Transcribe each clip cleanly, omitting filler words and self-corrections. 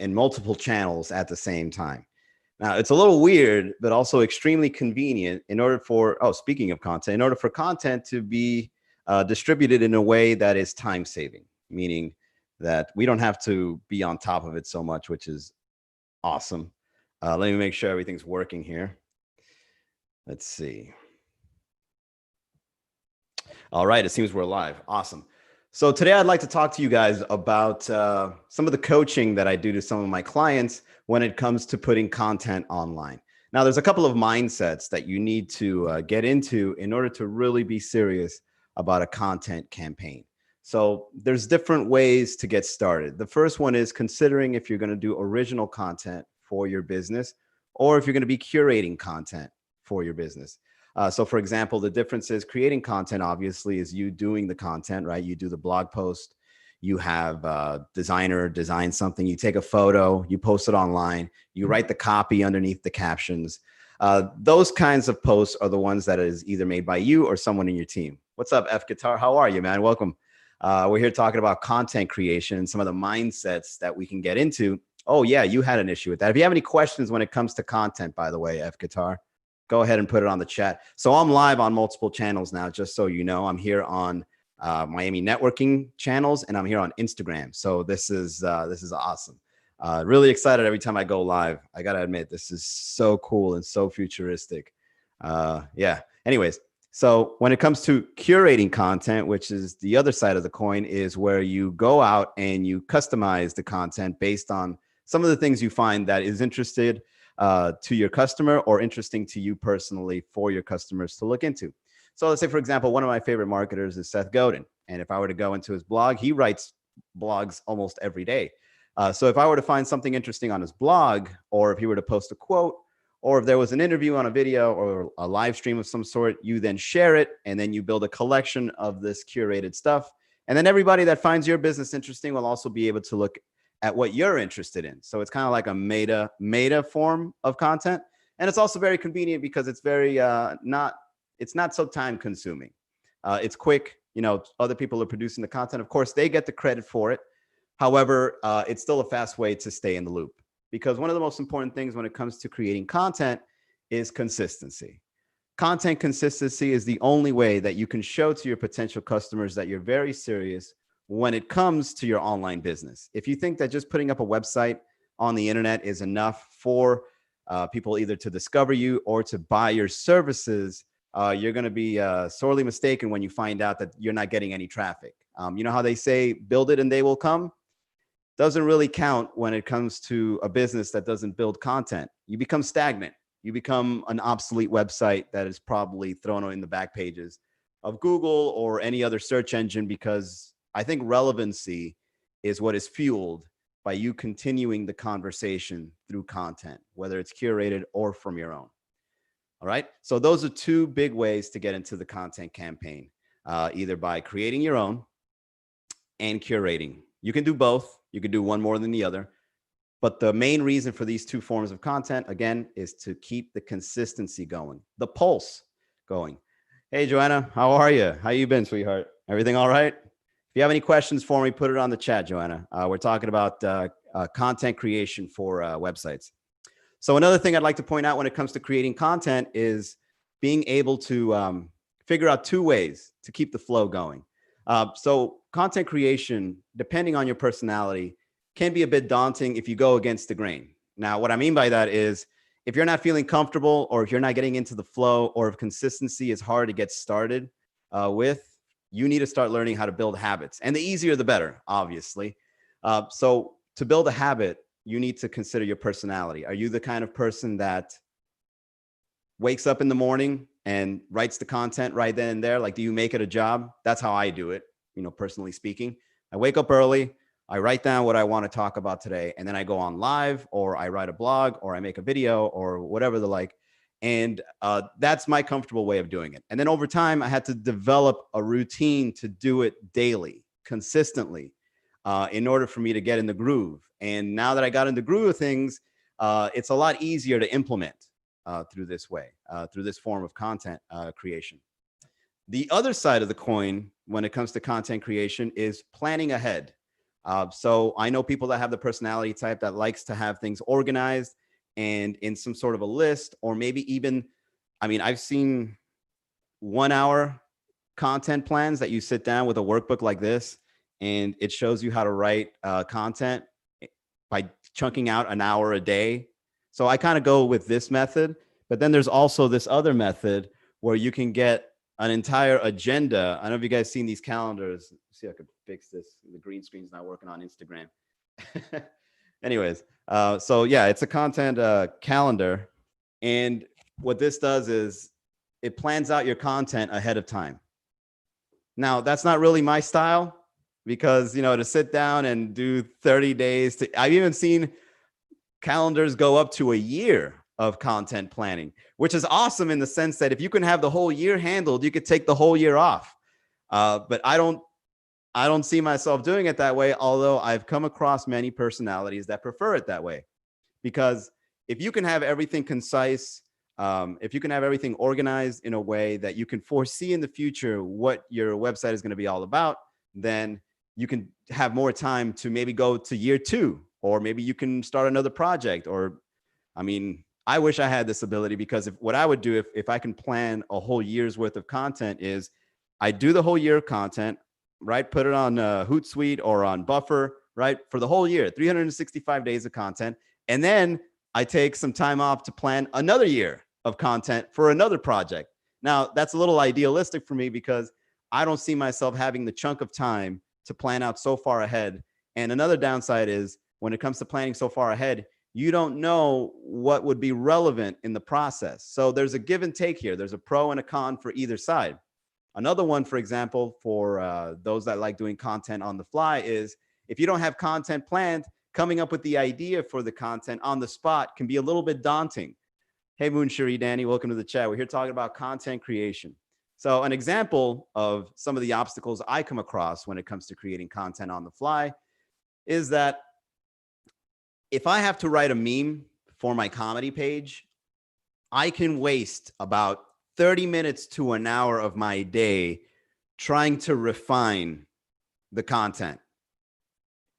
in multiple channels at the same time. Now, it's a little weird, but also extremely convenient in order for, oh, speaking of content, in order for content to be distributed in a way that is time saving, meaning that we don't have to be on top of it so much, which is awesome. Let me make sure everything's working here. Let's see. All right, it seems we're live. Awesome. So today I'd like to talk to you guys about some of the coaching that I do to some of my clients when it comes to putting content online. Now, there's a couple of mindsets that you need to get into in order to really be serious about a content campaign. So there's different ways to get started. The first one is considering if you're going to do original content for your business or if you're going to be curating content for your business. So for example, the difference is creating content obviously is you doing the content, right? You do the blog post, you have a designer design something, you take a photo, you post it online, you write the copy underneath the captions. Those kinds of posts are the ones that is either made by you or someone in your team. What's up, F Guitar? How are you, man? Welcome. We're here talking about content creation and some of the mindsets that we can get into. Oh yeah, you had an issue with that. If you have any questions when it comes to content, by the way, F Guitar, go ahead and put it on the chat. So I'm live on multiple channels now, just so you know. I'm here on Miami networking channels, and I'm here on Instagram. So this is awesome. Really excited every time I go live. I gotta admit, this is so cool and so futuristic. Yeah. Anyways, so when it comes to curating content, which is the other side of the coin, is where you go out and you customize the content based on some of the things you find that is interested to your customer or interesting to you personally for your customers to look into. So let's say, for example, one of my favorite marketers is Seth Godin. And if I were to go into his blog, he writes blogs almost every day. So if I were to find something interesting on his blog, or if he were to post a quote, or if there was an interview on a video or a live stream of some sort, you then share it, and then you build a collection of this curated stuff. And then everybody that finds your business interesting will also be able to look at what you're interested in. So it's kind of like a meta form of content. And it's also very convenient because it's very it's not so time consuming. It's quick. You know, other people are producing the content. Of course, they get the credit for it. However, it's still a fast way to stay in the loop, because one of the most important things when it comes to creating content is consistency. Content consistency is the only way that you can show to your potential customers that you're very serious when it comes to your online business. If you think that just putting up a website on the internet is enough for people either to discover you or to buy your services, you're going to be sorely mistaken when you find out that you're not getting any traffic. You know how they say, build it and they will come? Doesn't really count when it comes to a business that doesn't build content. You become stagnant. You become an obsolete website that is probably thrown in the back pages of Google or any other search engine, because I think relevancy is what is fueled by you continuing the conversation through content, whether it's curated or from your own. All right. So those are two big ways to get into the content campaign, either by creating your own and curating. You can do both. You can do one more than the other. But the main reason for these two forms of content, again, is to keep the consistency going, the pulse going. Hey, Joanna, how are you? How you been, sweetheart? Everything all right? If you have any questions for me, put it on the chat, Joanna. We're talking about content creation for websites. So another thing I'd like to point out when it comes to creating content is being able to figure out two ways to keep the flow going. So content creation, depending on your personality, can be a bit daunting if you go against the grain. Now, what I mean by that is if you're not feeling comfortable, or if you're not getting into the flow, or if consistency is hard to get started with, you need to start learning how to build habits. And the easier, the better, obviously. So to build a habit, you need to consider your personality. Are you the kind of person that wakes up in the morning and writes the content right then and there? Like, do you make it a job? That's how I do it, you know, personally speaking. I wake up early, I write down what I want to talk about today, and then I go on live, or I write a blog, or I make a video, or whatever the like. And that's my comfortable way of doing it. And then over time, I had to develop a routine to do it daily, consistently, in order for me to get in the groove. And now that I got in the groove of things, it's a lot easier to implement through this way, through this form of content creation. The other side of the coin when it comes to content creation is planning ahead. So I know people that have the personality type that likes to have things organized and in some sort of a list, or maybe even, I mean, I've seen 1 hour content plans that you sit down with a workbook like this, and it shows you how to write content by chunking out an hour a day. So I kind of go with this method, but then there's also this other method where you can get an entire agenda. I don't know if you guys seen these calendars. See if I could fix this. The green screen's not working on Instagram. Anyways, so yeah, it's a content calendar. And what this does is it plans out your content ahead of time. Now, that's not really my style because, you know, to sit down and do 30 days to, I've even seen calendars go up to a year of content planning, which is awesome in the sense that if you can have the whole year handled, you could take the whole year off. But I don't see myself doing it that way, although I've come across many personalities that prefer it that way. Because if you can have everything concise, if you can have everything organized in a way that you can foresee in the future what your website is going to be all about, then you can have more time to maybe go to year 2, or maybe you can start another project. Or, I mean, I wish I had this ability, because what I would do if I can plan a whole year's worth of content is I do the whole year of content, right? Put it on Hootsuite or on Buffer, right? For the whole year, 365 days of content. And then I take some time off to plan another year of content for another project. Now, that's a little idealistic for me because I don't see myself having the chunk of time to plan out so far ahead. And another downside is when it comes to planning so far ahead, you don't know what would be relevant in the process. So there's a give and take here. There's a pro and a con for either side. Another one, for example, for those that like doing content on the fly is if you don't have content planned, coming up with the idea for the content on the spot can be a little bit daunting. Hey, Moon Shuri, Danny, welcome to the chat. We're here talking about content creation. So an example of some of the obstacles I come across when it comes to creating content on the fly is that if I have to write a meme for my comedy page, I can waste about 30 minutes to an hour of my day trying to refine the content.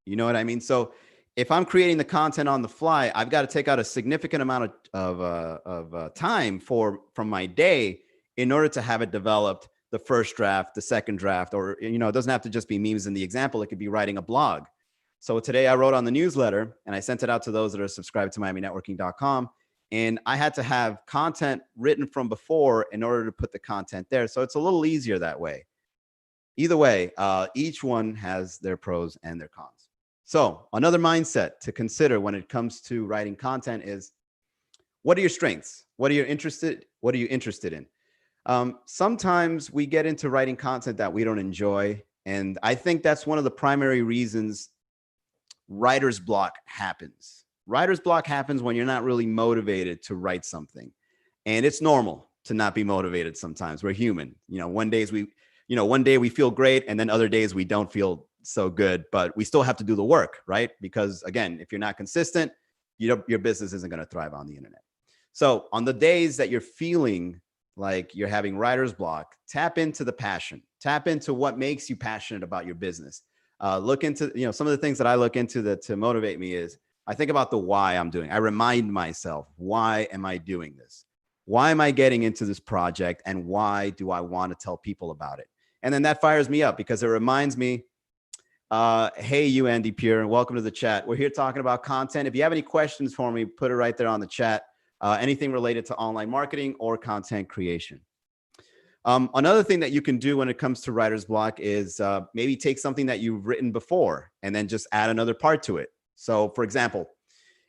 You know what I mean? So if I'm creating the content on the fly, I've got to take out a significant amount of time from my day in order to have it developed, the first draft, the second draft, or, you know, it doesn't have to just be memes in the example. It could be writing a blog. So today I wrote on the newsletter and I sent it out to those that are subscribed to MiamiNetworking.com. And I had to have content written from before in order to put the content there. So it's a little easier that way. Either way, each one has their pros and their cons. So another mindset to consider when it comes to writing content is, what are your strengths? What are you interested in? Sometimes we get into writing content that we don't enjoy. And I think that's one of the primary reasons writer's block happens. Writer's block happens when you're not really motivated to write something. And it's normal to not be motivated sometimes. We're human. You know, one day we feel great, and then other days we don't feel so good, but we still have to do the work, right? Because again, if you're not consistent, your business isn't going to thrive on the internet. So on the days that you're feeling like you're having writer's block, tap into the passion, tap into what makes you passionate about your business. Look into, you know, some of the things that I look into that to motivate me is I think about the why I'm doing. I remind myself, why am I doing this? Why am I getting into this project? And why do I want to tell people about it? And then that fires me up because it reminds me, hey, you, Andy Pure, and welcome to the chat. We're here talking about content. If you have any questions for me, put it right there on the chat. Anything related to online marketing or content creation. Another thing that you can do when it comes to writer's block is maybe take something that you've written before and then just add another part to it. So for example,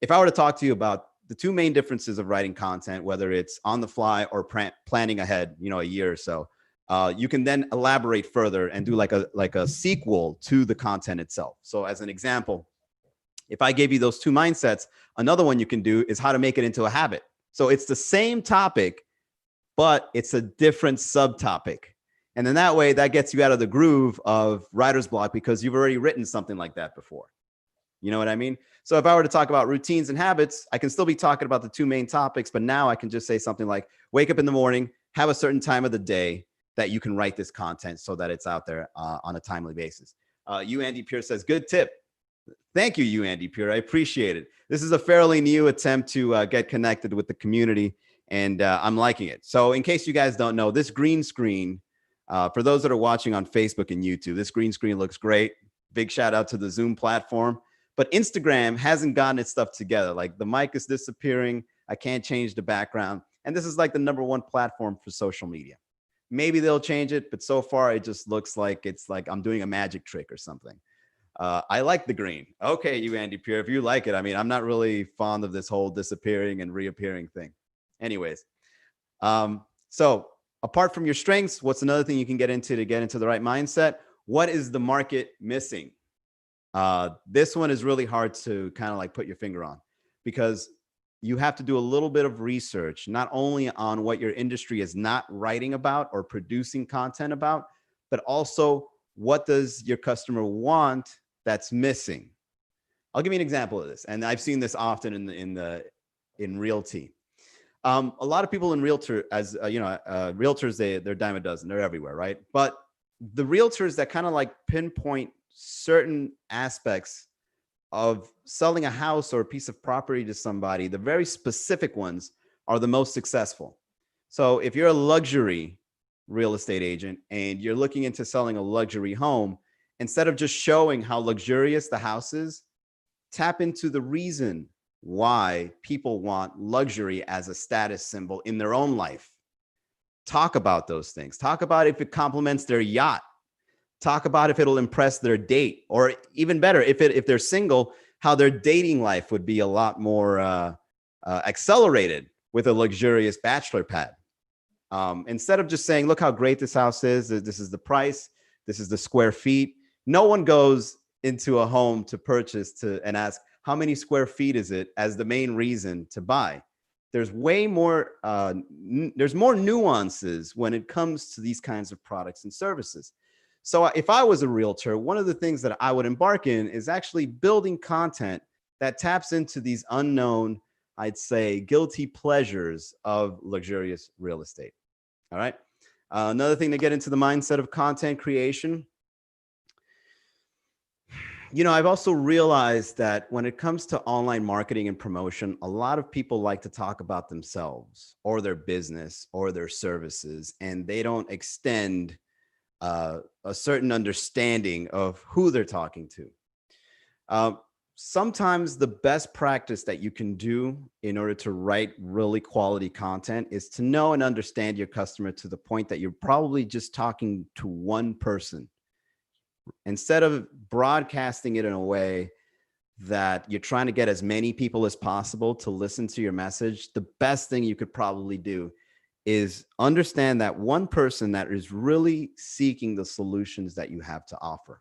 if I were to talk to you about the two main differences of writing content, whether it's on the fly or planning ahead, you know, a year or so, you can then elaborate further and do like a sequel to the content itself. So as an example, if I gave you those two mindsets, another one you can do is how to make it into a habit. So it's the same topic, but it's a different subtopic. And then that way that gets you out of the groove of writer's block because you've already written something like that before. You know what I mean? So if I were to talk about routines and habits, I can still be talking about the two main topics, but now I can just say something like wake up in the morning, have a certain time of the day that you can write this content so that it's out there on a timely basis. You, Andy Pierce says, good tip. Thank you, Andy Pierre. I appreciate it. This is a fairly new attempt to get connected with the community, and I'm liking it. So in case you guys don't know, this green screen, for those that are watching on Facebook and YouTube, this green screen looks great. Big shout out to the Zoom platform. But Instagram hasn't gotten its stuff together. Like the mic is disappearing. I can't change the background. And this is like the #1 platform for social media. Maybe they'll change it, but so far it just looks like it's like I'm doing a magic trick or something. I like the green. Okay, you, Andy Pierre, if you like it. I mean, I'm not really fond of this whole disappearing and reappearing thing. Anyways, so apart from your strengths, what's another thing you can get into to get into the right mindset? What is the market missing? This one is really hard to kind of like put your finger on, because you have to do a little bit of research, not only on what your industry is not writing about or producing content about, but also what does your customer want that's missing. I'll give you an example of this, and I've seen this often in realty. A lot of people in realtors, they're dime a dozen. They're everywhere, right? But the realtors that kind of like pinpoint certain aspects of selling a house or a piece of property to somebody, the very specific ones are the most successful. So if you're a luxury real estate agent and you're looking into selling a luxury home, instead of just showing how luxurious the house is, tap into the reason why people want luxury as a status symbol in their own life. Talk about those things. Talk about if it complements their yacht. Talk about if it'll impress their date, or even better, if they're single, how their dating life would be a lot more accelerated with a luxurious bachelor pad. Instead of just saying, look how great this house is, this is the price, this is the square feet. No one goes into a home to purchase and ask, how many square feet is it, as the main reason to buy. There's way more, there's more nuances when it comes to these kinds of products and services. So if I was a realtor, one of the things that I would embark in is actually building content that taps into these unknown, I'd say, guilty pleasures of luxurious real estate. All right. Another thing to get into the mindset of content creation. You know, I've also realized that when it comes to online marketing and promotion, a lot of people like to talk about themselves or their business or their services, and they don't extend a certain understanding of who they're talking to. Sometimes the best practice that you can do in order to write really quality content is to know and understand your customer to the point that you're probably just talking to one person. Instead of broadcasting it in a way that you're trying to get as many people as possible to listen to your message, the best thing you could probably do is understand that one person that is really seeking the solutions that you have to offer.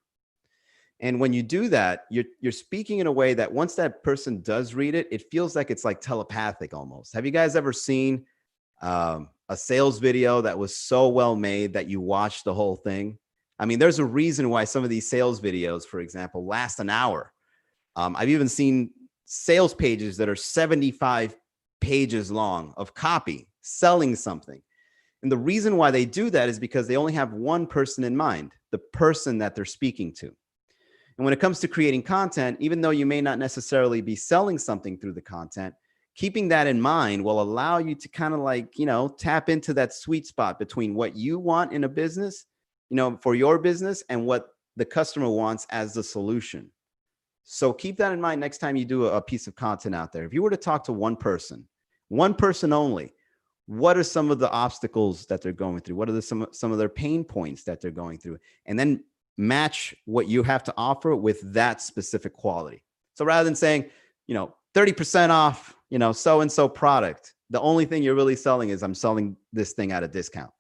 And when you do that, you're speaking in a way that once that person does read it, it feels like it's like telepathic almost. Have you guys ever seen a sales video that was so well made that you watched the whole thing? I mean, there's a reason why some of these sales videos, for example, last an hour. I've even seen sales pages that are 75 pages long of copy selling something. And the reason why they do that is because they only have one person in mind, the person that they're speaking to. And when it comes to creating content, even though you may not necessarily be selling something through the content, keeping that in mind will allow you to kind of like, you know, tap into that sweet spot between what you want in a business, you know, for your business, and what the customer wants as the solution. So keep that in mind next time you do a piece of content out there. If you were to talk to one person only, what are some of the obstacles that they're going through? What are some of their pain points that they're going through? And then match what you have to offer with that specific quality. So rather than saying, you know, 30% off, you know, so-and-so product, the only thing you're really selling is I'm selling this thing at a discount.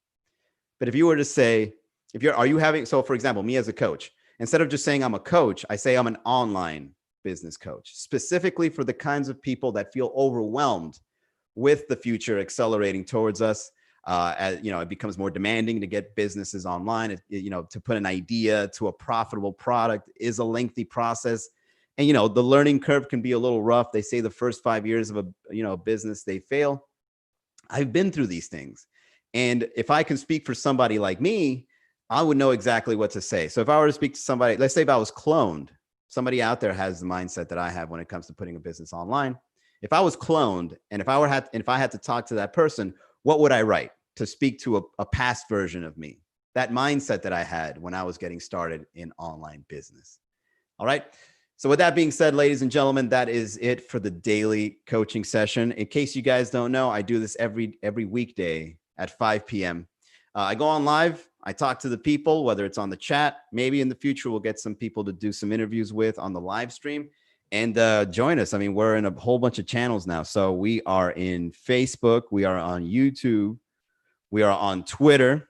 But if you were to say, so for example, me as a coach, instead of just saying I'm a coach, I say I'm an online business coach, specifically for the kinds of people that feel overwhelmed with the future accelerating towards us. As you know, it becomes more demanding to get businesses online. You know, to put an idea to a profitable product is a lengthy process. And, you know, the learning curve can be a little rough. They say the first 5 years of a business, they fail. I've been through these things. And if I can speak for somebody like me, I would know exactly what to say. So if I were to speak to somebody, let's say if I was cloned, somebody out there has the mindset that I have when it comes to putting a business online. If I was cloned and if I had to talk to that person, what would I write to speak to a past version of me? That mindset that I had when I was getting started in online business. All right. So with that being said, ladies and gentlemen, that is it for the daily coaching session. In case you guys don't know, I do this every weekday at 5 p.m. I go on live. I talk to the people, whether it's on the chat. Maybe in the future, we'll get some people to do some interviews with on the live stream and join us. I mean, we're in a whole bunch of channels now. So we are in Facebook. We are on YouTube. We are on Twitter.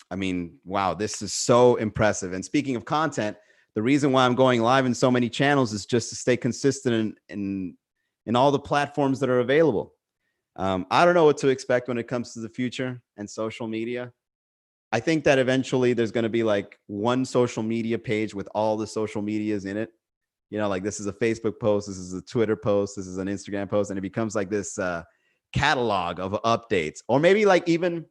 I mean, wow, this is so impressive. And speaking of content, the reason why I'm going live in so many channels is just to stay consistent in all the platforms that are available. I don't know what to expect when it comes to the future and social media. I think that eventually there's going to be like one social media page with all the social medias in it. You know, like this is a Facebook post, this is a Twitter post, this is an Instagram post, and it becomes like this catalog of updates. Or maybe like even,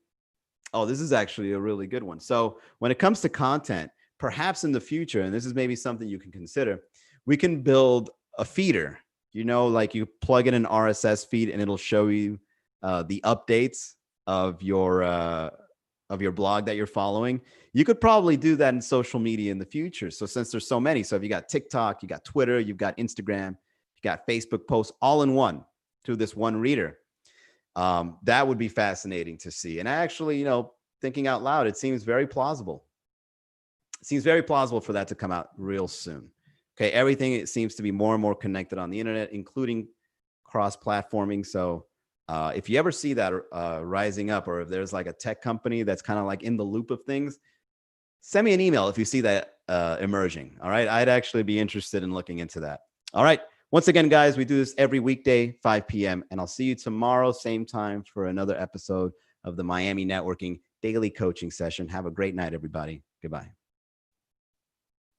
oh, this is actually a really good one. So when it comes to content, perhaps in the future, and this is maybe something you can consider, we can build a feeder. You know, like you plug in an RSS feed and it'll show you the updates of your blog that you're following. You could probably do that in social media in the future. So since there's so many, so if you got TikTok, you got Twitter, you've got Instagram, you got Facebook posts all in one through this one reader. That would be fascinating to see. And actually, you know, thinking out loud, it seems very plausible. It seems very plausible for that to come out real soon. Okay, everything, it seems to be more and more connected on the internet, including cross-platforming. So if you ever see that rising up, or if there's like a tech company that's kind of like in the loop of things, send me an email if you see that emerging. All right, I'd actually be interested in looking into that. All right. Once again, guys, we do this every weekday, 5 p.m. And I'll see you tomorrow, same time, for another episode of the Miami Networking Daily Coaching Session. Have a great night, everybody. Goodbye.